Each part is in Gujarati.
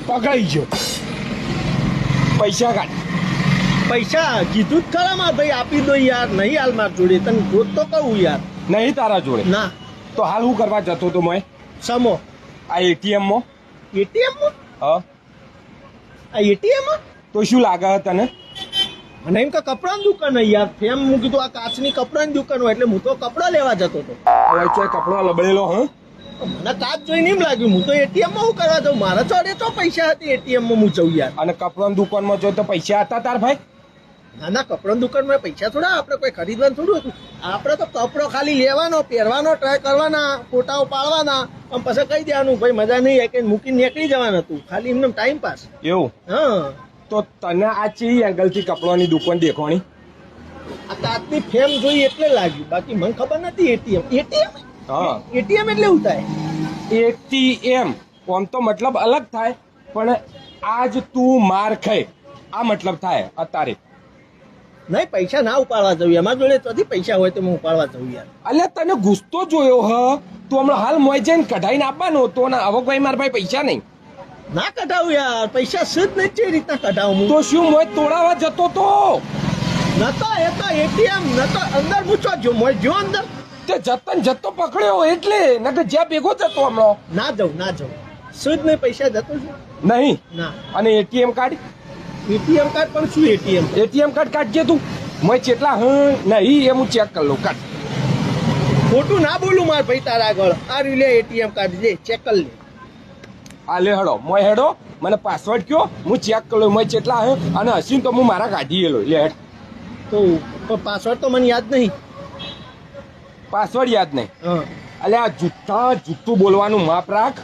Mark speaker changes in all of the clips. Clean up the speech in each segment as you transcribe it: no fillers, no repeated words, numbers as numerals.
Speaker 1: પકડાઈ ગયો. પૈસા કાઢ.
Speaker 2: પૈસા કીધું જ ખરા માર ભાઈ આપી દો યાર. નહીં હાલ માર જોડે તને રોજ તો કહું યાર.
Speaker 1: નહીં તારા જોડે?
Speaker 2: ના.
Speaker 1: તો હાલ હું કરવા જતો તો મેં
Speaker 2: સમો
Speaker 1: આ એટીએમ માં.
Speaker 2: એટીએમ માં?
Speaker 1: હા.
Speaker 2: આ એટીએમ માં
Speaker 1: તો શું લાગે તને?
Speaker 2: મને એમ કે કપડાની દુકાન હોય યાર. એમ હું કીધું આ કાચની કપડાની દુકાન હોય એટલે હું તો કપડા લેવા જતો હતો.
Speaker 1: હવે ચોય કપડો લબડેલો. હા,
Speaker 2: મને કાચ જોઈને એમ લાગ્યું હું તો એટીએમ માં હું કરવા જાઉં. મારા જોડે તો પૈસા હતી એટીએમ માં હું જઉં યાર.
Speaker 1: અને કપડાની દુકાનમાં જો તો પૈસા હતા તાર ભાઈ?
Speaker 2: ના ના, કપડાની દુકાનમાં પૈસા થોડા આપણે કોઈ ખરીદવાનું થોડું હતું. આપણે તો કપડો ખાલી લેવાનો, પહેરવાનો, ટ્રાય કરવાના, ફોટાઓ પાડવાના, આમ પછી કહી દેવાનું ભાઈ મજા નહીં આવે કે મૂકીને નીકળી જવાનું હતું. ખાલી એમને ટાઈમ પાસ.
Speaker 1: એવું?
Speaker 2: હા.
Speaker 1: તો તને આ ચી એંગલથી કપડાની દુકાન દેખવાની?
Speaker 2: આ તાતની ફેમ જોઈ એટલે લાગ્યું, બાકી મને ખબર નથી. એટીએમ એટીએમ
Speaker 1: હા.
Speaker 2: એટીએમ એટલે શું થાય?
Speaker 1: એટીએમ આમ તો મતલબ અલગ થાય, પણ આજ તું માર ખાય આ મતલબ થાય અત્યારે.
Speaker 2: નહીં, પૈસા ના ઉપાડવા જવું. અમારા જોડે ચોથી પૈસા હોય તો હું ઉપાડવા જવું યાર.
Speaker 1: અલ્યા તને ગુસ્સો જોયો હ. તું હમણાં હાલ મોય જઈને કઢાઈને આપવાનો તો ને હવે ભાઈ મારા ભાઈ પૈસા નહીં.
Speaker 2: ના કઢાવું યાર, પૈસા શુદ્ધ નહીં. જે રીતના કઢાવું હું?
Speaker 1: તો શું મોય તોડાવા જતો તો?
Speaker 2: નતો એ તો એટીએમ નતો. અંદર મૂચો જો મોય જો અંદર.
Speaker 1: તે જતન જતો પકડ્યો એટલે નકર જ્યાં ભેગો જતો હમણાં.
Speaker 2: ના જવું ના જવું. શુદ્ધ નહીં, પૈસા જતો છે
Speaker 1: નહીં.
Speaker 2: ના.
Speaker 1: અને એટીએમ કાર્ડ?
Speaker 2: એટીએમ કાર્ડ પણ શું એટીએમ?
Speaker 1: એટીએમ કાર્ડ કાઢજે તું. મોય ચેટલા નહીં એ હું ચેક કરી લઉં. કાઢ.
Speaker 2: ખોટું ના બોલું માર ભાઈ તારા આગળ. આ લે એટીએમ કાર્ડ જે ચેક કરી લે.
Speaker 1: આ લે હેડો મોય હેડો. મને પાસવર્ડ કયો હું ચેક કરી લઉં મોય ચેટલા અને હસીને તો હું મારા કાઢી લે હેડ.
Speaker 2: તો પાસવર્ડ તો મને યાદ નહીં.
Speaker 1: પાસવર્ડ યાદ નહીં?
Speaker 2: હા.
Speaker 1: અલ્યા આ જૂઠું બોલવાનું માપ રાખ.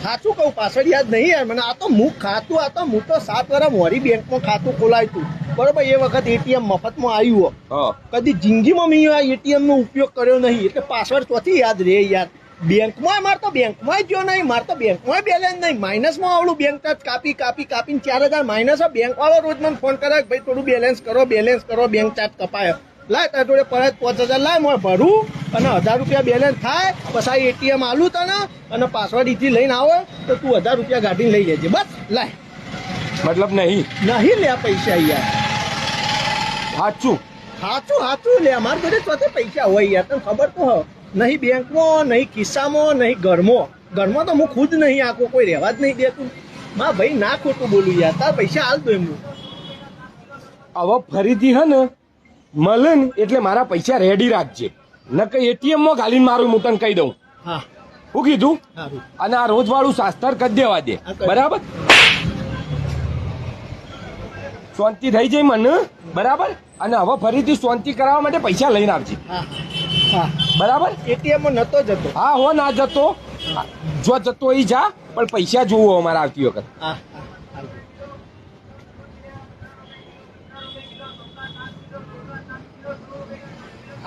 Speaker 2: સાચું કહું, પાસવર્ડ યાદ નહીં યાર મને. આ તો હું ખાતું, આ તો હું તો 7 વર્ષ મોરી બેંકમાં ખાતું ખોલાવ્યું હતું બરોબર. એ વખત એટીએમ મફતમાં આવ્યું.
Speaker 1: હા.
Speaker 2: કદી જિંદગીમાં મેં આ એટીએમ નો ઉપયોગ કર્યો નહીં એટલે પાસવર્ડ ચોથી યાદ રહે યાર. બેંકમાં મારે તો બેંકમાં જ ગયો નહીં. મારે તો બેંકમાં બેલેન્સ નહીં. માઇનસમાં આવડું બેંક ચાર્જ કાપીને 4000 માઇનસ. બેંક વાળો રોજ મને ફોન કરે ભાઈ થોડું બેલેન્સ કરો બેંક ચાર્જ કપાય. લાય તાર જોડે પરત 5000 લાય હું ભરું અને 1000 રૂપિયા બેલેન્સ થાય પછી એટીએમ આલું તને અને પાસવર્ડ ઈથી લઈને આવો તો તું 1000 રૂપિયા ગાડીને લઈ લેજે. બસ લાય.
Speaker 1: મતલબ નહીં
Speaker 2: લે આ પૈસા યાર.
Speaker 1: સાચું
Speaker 2: સાચું લે. અમારા જોડે ચોથી પૈસા હોય યાર. તને ખબર તો હોય નહીં બેંકમાં, નહીં ખિસ્સામાં, નહીં ઘરમાં તો હું ખુદ નહીં આખો કોઈ રહેવા જ નહીં દેતું. માં ભાઈ ના ખોટું બોલું યાર. તાર પૈસા હાલ દો એમનું.
Speaker 1: હવે ફરીથી હે ને મળે ને એટલે મારા પૈસા રેડી રાખજે. નકર એટીએમ માં ઘાલીને મારું હું તને કહી દઉં.
Speaker 2: હા.
Speaker 1: હું કીધું?
Speaker 2: સારું.
Speaker 1: અને આ રોજ વાળું શાસ્ત્ર કરી દેવા દે. બરાબર? શાંતિ થઈ જાય મને. બરાબર? અને હવે ફરીથી શાંતિ કરાવવા માટે પૈસા લઈને આવજે.
Speaker 2: હા.
Speaker 1: બરાબર?
Speaker 2: એટીએમ માં નતો જતો.
Speaker 1: હા હો ના જતો. જો જતો એ જા પણ પૈસા જોવો અમારા આવતી વખત.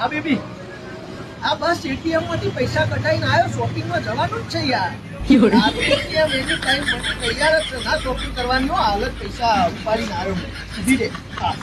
Speaker 2: હા બેબી, આ બસ એટીએમ માંથી પૈસા કઢાઈને આવ્યો. શોપિંગ માં જવાનું જ છે યાર. એટીએમ એની ટાઈમ માટે તૈયાર જ છે. ના શોપિંગ કરવાની હો. હાલ જ પૈસા ઉપાડીને આવ્યો. સીધી રે. હા.